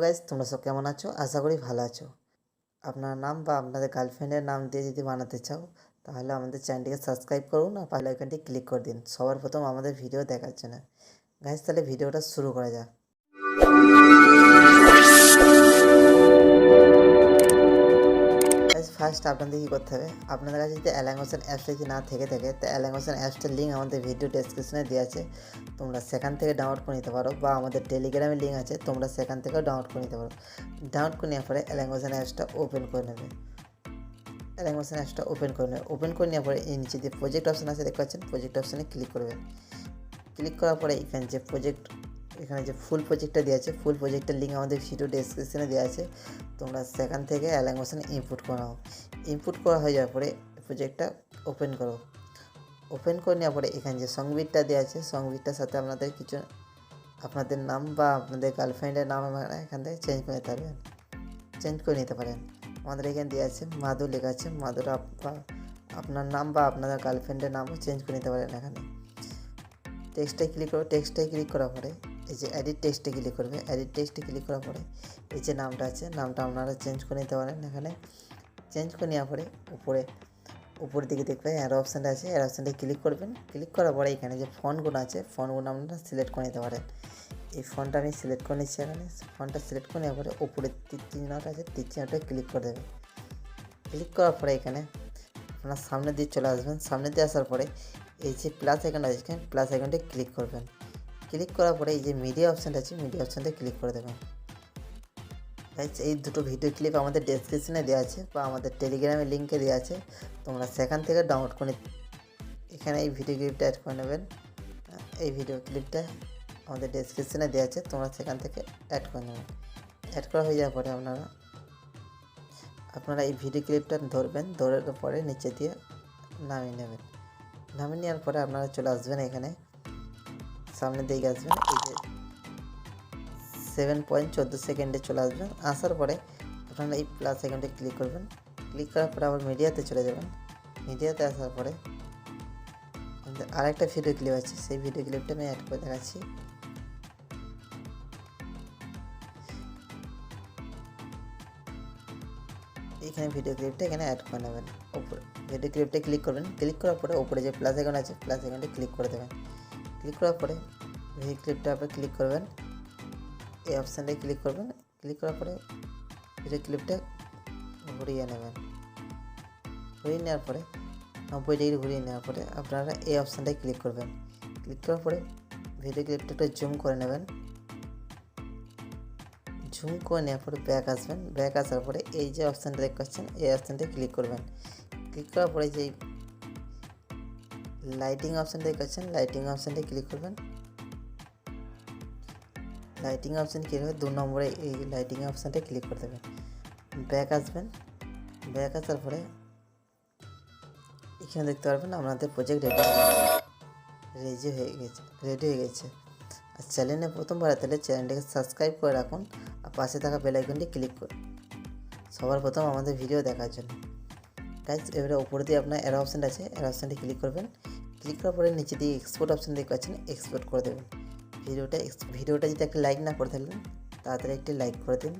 Guys, তোমরা সব কেমন আছো? আশা করি ভালো আছো। আপনার নাম বা আপনাদের গার্লফ্রেন্ডের নাম দিয়ে যদি বানাতে চাও, তাহলে আমাদের চ্যানেলটিকে সাবস্ক্রাইব করুন আর বেল আইকনটি ক্লিক করে দিন সবার প্রথম আমাদের ভিডিও দেখার জন্য। গাইস, তাহলে ভিডিওটা শুরু করা যাক। ফার্স্ট আপনাদের কী করতে হবে, আপনাদের কাছে যদি অ্যালাঙ্গোশন অ্যাপসটা যদি না থেকে থাকে, তো অ্যালাঙ্গোশন অ্যাপসটার লিঙ্ক আমাদের ভিডিও ডেসক্রিপশনে দেওয়া আছে, তোমরা সেখান থেকে ডাউনলোড করে নিতে পারো, বা আমাদের টেলিগ্রামে লিঙ্ক আছে, তোমরা সেখান থেকেও ডাউনলোড করে নিতে পারো। ডাউনলোড করে নেওয়ার পরে অ্যালাঙ্গোশন অ্যাপসটা ওপেন করে নেবে। অ্যালাঙ্গোশন অ্যাপসটা ওপেন করে নেবে। ওপেন করে নেওয়ার পরে এই নিচে যে প্রজেক্ট অপশান আছে দেখতে পাচ্ছেন, প্রজেক্ট অপশানে ক্লিক করবেন। ক্লিক করার পরে এখানে যে ফুল প্রজেক্টটা দেওয়া আছে, ফুল প্রজেক্টের লিঙ্ক আমাদের ভিডিও ডেসক্রিপশনে দেওয়া আছে, তোমরা সেখান থেকে অ্যালাঙ্গোশন ইনপুট করাও। ইনপুট করা হয়ে যাওয়ার পরে প্রজেক্টটা ওপেন করো। ওপেন করে নেওয়ার পরে এখানে যে সংবিটটা দেওয়া আছে, সংবিটটার সাথে আপনাদের কিছু আপনাদের নাম বা আপনাদের গার্লফ্রেন্ডের নাম এখান থেকে চেঞ্জ করে নিতে পারেন। আমাদের এখানে দেওয়া আছে মাধু লেখা আছে, মাধুরা আপনার নাম বা আপনাদের গার্লফ্রেন্ডের নামও চেঞ্জ করে নিতে পারেন। এখানে টেক্সটে ক্লিক করার পরে এই যে এডিট টেক্সটে ক্লিক করবে। এডিট টেক্সটে ক্লিক করার পরে এই যে নামটা আছে, নামটা আপনারা চেঞ্জ করে নিতে পারেন। এখানে চেঞ্জ করে নেওয়ার পরে উপরের দিকে দেখবেন অ্যারো অপশানটা আছে, অ্যারো অপশানটা ক্লিক করবেন। ক্লিক করার পরে এখানে যে ফন্টগুলো আছে, ফন্টগুলো আপনারা সিলেক্ট করে নিতে পারেন। এই ফন্টটা আমি সিলেক্ট করে নিচ্ছি। এখানে ফন্টটা সিলেক্ট করে নেওয়ার পরে উপরে তীর চিহ্নটা আছে, তীর চিহ্নটা ক্লিক করে দেবেন। ক্লিক করার পরে এখানে আপনার সামনে দিয়ে চলে আসবেন। সামনে দিয়ে আসার পরে এই যে প্লাস আইকনটা আছে, প্লাস আইকনটা ক্লিক করবেন। ক্লিক করার পরে এই যে মিডিয়া অপশানটা আছে, মিডিয়া অপশানটা ক্লিক করে দেবেন। এই দুটো ভিডিও ক্লিপ আমাদের ডেসক্রিপশনে দেওয়া আছে বা আমাদের টেলিগ্রামের লিঙ্কে দেওয়া আছে, তোমরা সেখান থেকে ডাউনলোড করে এখানে এই ভিডিও ক্লিপটা অ্যাড করে নেবেন। এই ভিডিও ক্লিপটা আমাদের ডেসক্রিপশনে দেওয়া আছে, তোমরা সেখান থেকে অ্যাড করে নেবেন। অ্যাড করা হয়ে যাওয়ার পরে আপনারা এই ভিডিও ক্লিপটা ধরবেন, ধরার পরে নিচে দিয়ে নামিয়ে নেবেন। নামিয়ে নেওয়ার পরে আপনারা চলে আসবেন, এখানে সামনে দিকে আসবেন, এই যে 7.14 সেকেন্ডে চলে আসবেন। আসার পরে আপনারা এই প্লাস আইকনটা ক্লিক করবেন। ক্লিক করার পরে আবার মিডিয়াতে চলে যাবেন। মিডিয়াতে আসার পরে আমাদের আরেকটা ভিডিও ক্লিপ আছে, সেই ভিডিও ক্লিপটা আমি অ্যাড করে দেখাচ্ছি। এখানে ভিডিও ক্লিপটা এখানে অ্যাড করে নেবেন। উপরে ভিডিও ক্লিপটা ক্লিক করবেন। ক্লিক করার পরে উপরে যে প্লাস আইকন আছে, প্লাস আইকনটা ক্লিক করে দেবেন। ক্লিক করার পরে ভিডিও ক্লিপটা আপনি ক্লিক করবেন, এই অপশানটায় ক্লিক করবেন। ক্লিক করার পরে ভিডিও ক্লিপটা ঘুরিয়ে নেবেন। ঘুরিয়ে নেওয়ার পরে 90 ডিগ্রি ঘুরিয়ে নেওয়ার পরে আপনারা এই অপশানটায় ক্লিক করবেন। ক্লিক করার পরে ভিডিও ক্লিপটা একটু জুম করে নেবেন। জুম করে নেওয়ার পরে ব্যাক আসবেন। ব্যাক আসার পরে এই যে অপশানটা দেখতে পাচ্ছেন, এই অপশানটায় ক্লিক করবেন। ক্লিক করার পরে যে লাইটিং অপশানটা দেখতে পাচ্ছেন, লাইটিং অপশানটায় ক্লিক করবেন। লাইটিং অপশান কী হবে, 2 নম্বরে এই লাইটিং অপশানটায় ক্লিক করে দেবেন। ব্যাক আসবেন। ব্যাক আসার পরে এখানে দেখতে পারবেন আপনাদের প্রজেক্ট রেডি হয়ে গেছে। আর চ্যানেলে প্রথমবার তাহলে চ্যানেলটাকে সাবস্ক্রাইব করে রাখুন আর পাশে থাকা বেল আইকনটি ক্লিক করুন সবার প্রথম আমাদের ভিডিও দেখার জন্য। গাইজ, এবারে উপরে দিয়ে আপনার অ্যারো অপশানটা আছে, অ্যারো অপশানটি ক্লিক করবেন। ক্লিক করার পরে নিচে দিয়ে এক্সপোর্ট অপশান দেখতে পাচ্ছেন, এক্সপোর্ট করে দেবেন ভিডিওটা যদি একটা লাইক না করে থাকলেন, তাড়াতাড়ি একটি লাইক করে দিন।